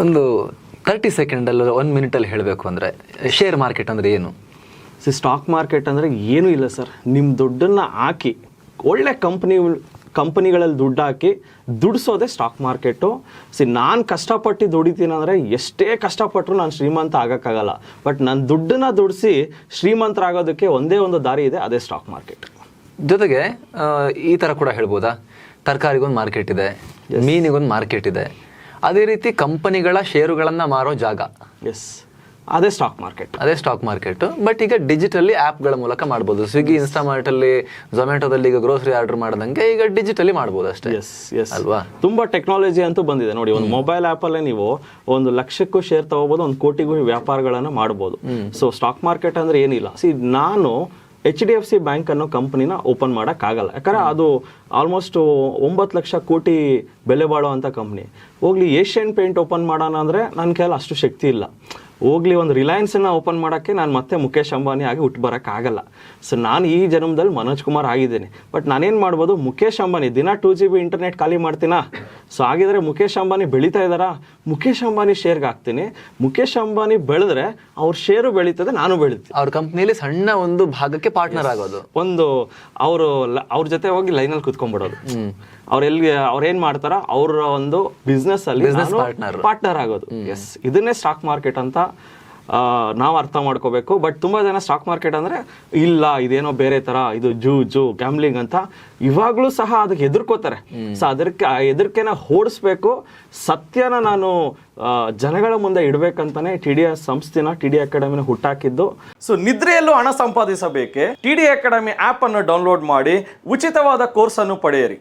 ಒಂದು 30 ಸೆಕೆಂಡಲ್ಲಿ 1 ಮಿನಿಟಲ್ಲಿ ಹೇಳಬೇಕು ಅಂದರೆ ಶೇರ್ ಮಾರ್ಕೆಟ್ ಅಂದರೆ ಏನು? ಸ್ಟಾಕ್ ಮಾರ್ಕೆಟ್ ಅಂದರೆ ಏನೂ ಇಲ್ಲ ಸರ್. ನಿಮ್ಮ ದುಡ್ಡನ್ನು ಹಾಕಿ ಒಳ್ಳೆ ಕಂಪನಿಗಳಲ್ಲಿ ದುಡ್ಡು ಹಾಕಿ ದುಡಿಸೋದೇ ಸ್ಟಾಕ್ ಮಾರ್ಕೆಟು. ನಾನು ಕಷ್ಟಪಟ್ಟು ದುಡಿತೀನಿ ಅಂದರೆ ಎಷ್ಟೇ ಕಷ್ಟಪಟ್ಟರು ನಾನು ಶ್ರೀಮಂತ ಆಗೋಕ್ಕಾಗಲ್ಲ. ಬಟ್ ನನ್ನ ದುಡ್ಡನ್ನು ದುಡಿಸಿ ಶ್ರೀಮಂತರಾಗೋದಕ್ಕೆ ಒಂದೇ ಒಂದು ದಾರಿ ಇದೆ, ಅದೇ ಸ್ಟಾಕ್ ಮಾರ್ಕೆಟ್. ಜೊತೆಗೆ ಈ ಥರ ಕೂಡ ಹೇಳ್ಬೋದಾ, ತರಕಾರಿಗೊಂದು ಮಾರ್ಕೆಟ್ ಇದೆ, ಮೀನಿಗೊಂದು ಮಾರ್ಕೆಟ್ ಇದೆ, ಅದೇ ರೀತಿ ಕಂಪನಿಗಳ ಷೇರುಗಳನ್ನು ಮಾರೋ ಜಾಗ, ಎಸ್, ಅದೇ ಸ್ಟಾಕ್ ಮಾರ್ಕೆಟ್. ಅದೇ ಸ್ಟಾಕ್ ಮಾರ್ಕೆಟ್. ಬಟ್ ಈಗ ಡಿಜಿಟಲಿ ಆ್ಯಪ್ಗಳ ಮೂಲಕ ಮಾಡ್ಬೋದು. ಸ್ವಿಗ್ಗಿ, ಇನ್ಸ್ಟಾಮಾರ್ಟಲ್ಲಿ, ಝೊಮ್ಯಾಟೋದಲ್ಲಿ ಈಗ ಗ್ರೋಸರಿ ಆರ್ಡರ್ ಮಾಡ್ದಂಗೆ ಈಗ ಡಿಜಿಟಲಿ ಮಾಡ್ಬೋದು ಅಷ್ಟೇ. ಎಸ್ ಅಲ್ವಾ? ತುಂಬ ಟೆಕ್ನಾಲಜಿ ಅಂತೂ ಬಂದಿದೆ ನೋಡಿ. ಒಂದು ಮೊಬೈಲ್ ಆ್ಯಪಲ್ಲೇ ನೀವು 1 ಲಕ್ಷಕ್ಕೂ ಶೇರ್ ತಗೋಬೋದು, 1 ಕೋಟಿಗೂ ವ್ಯಾಪಾರಗಳನ್ನು ಮಾಡ್ಬೋದು. ಸೊ ಸ್ಟಾಕ್ ಮಾರ್ಕೆಟ್ ಅಂದರೆ ಏನಿಲ್ಲ. ನಾನು HDFC ಬ್ಯಾಂಕ್ ಅನ್ನೋ ಕಂಪನಿನ ಓಪನ್ ಮಾಡೋಕ್ಕಾಗಲ್ಲ, ಯಾಕಂದರೆ ಅದು ಆಲ್ಮೋಸ್ಟ್ 9 ಲಕ್ಷ ಕೋಟಿ ಬೆಲೆ ಬಾಳುವಂಥ ಕಂಪ್ನಿ. ಹೋಗ್ಲಿ ಏಷ್ಯನ್ ಪೇಂಟ್ ಓಪನ್ ಮಾಡೋಣ ಅಂದರೆ ನನ್ನ ಕೈಯಲ್ಲಿ ಅಷ್ಟು ಶಕ್ತಿ ಇಲ್ಲ. ಹೋಗ್ಲಿ ಒಂದು ರಿಲಯನ್ಸನ್ನು ಓಪನ್ ಮಾಡೋಕ್ಕೆ ನಾನು ಮತ್ತೆ ಮುಖೇಶ್ ಅಂಬಾನಿ ಆಗಿ ಹುಟ್ಟು ಬರೋಕ್ಕಾಗಲ್ಲ. ಸೊ ನಾನು ಈ ಜನ್ಮದಲ್ಲಿ ಮನೋಜ್ ಕುಮಾರ್ ಆಗಿದ್ದೇನೆ. ಬಟ್ ನಾನೇನು ಮಾಡ್ಬೋದು, ಮುಖೇಶ್ ಅಂಬಾನಿ ದಿನ 2 GB ಇಂಟರ್ನೆಟ್ ಖಾಲಿ ಮಾಡ್ತೀನಾ? ಸೊ ಹಾಗಿದ್ರೆ ಮುಖೇಶ್ ಅಂಬಾನಿ ಬೆಳೀತಾ ಇದ್ದಾರಾ? ಮುಖೇಶ್ ಅಂಬಾನಿ ಶೇರ್ಗೆ ಹಾಕ್ತೀನಿ. ಮುಖೇಶ್ ಅಂಬಾನಿ ಬೆಳೆದ್ರೆ ಅವ್ರ ಶೇರು ಬೆಳೀತದೆ, ನಾನು ಬೆಳಿತೀನಿ. ಅವ್ರ ಕಂಪ್ನಿಯಲ್ಲಿ ಸಣ್ಣ ಒಂದು ಭಾಗಕ್ಕೆ ಪಾರ್ಟ್ನರ್ ಆಗೋದು, ಒಂದು ಅವ್ರ ಜೊತೆ ಹೋಗಿ ಲೈನಲ್ಲಿ ಕುತ್ಕೊಂಡ್ಬಿಡೋದು. ಅವ್ರೇನ್ ಮಾಡ್ತಾರ, ಅವರ ಒಂದು ಬಿಸ್ನೆಸ್ ಅಲ್ಲಿ ಪಾರ್ಟ್ನರ್ ಆಗೋದು. ಎಸ್, ಇದನ್ನೇ ಸ್ಟಾಕ್ ಮಾರ್ಕೆಟ್ ಅಂತ ನಾವು ಅರ್ಥ ಮಾಡ್ಕೋಬೇಕು. ಬಟ್ ತುಂಬಾ ಜನ ಸ್ಟಾಕ್ ಮಾರ್ಕೆಟ್ ಅಂದ್ರೆ ಇಲ್ಲ, ಇದೇನೋ ಬೇರೆ ತರ, ಇದು ಜೂ ಗ್ಯಾಮ್ಲಿಂಗ್ ಅಂತ ಇವಾಗ್ಲೂ ಸಹ ಅದಕ್ಕೆ ಹೆದರ್ಕೋತಾರೆ. ಸೊ ಹೆದರ್ಕೆನ ಓಡಿಸ್ಬೇಕು. ಸತ್ಯನ ನಾನು ಜನಗಳ ಮುಂದೆ ಇಡ್ಬೇಕಂತಾನೆ TDS ಸಂಸ್ಥೆನ, TD ಅಕಾಡೆಮಿನ ಹುಟ್ಟಾಕಿದ್ದು. ಸೊ ನಿದ್ರೆಯಲ್ಲೂ ಹಣ ಸಂಪಾದಿಸಬೇಕೆ? TD ಅಕಾಡೆಮಿ ಆಪ್ ಅನ್ನು ಡೌನ್ಲೋಡ್ ಮಾಡಿ ಉಚಿತವಾದ ಕೋರ್ಸ್ ಅನ್ನು ಪಡೆಯಿರಿ.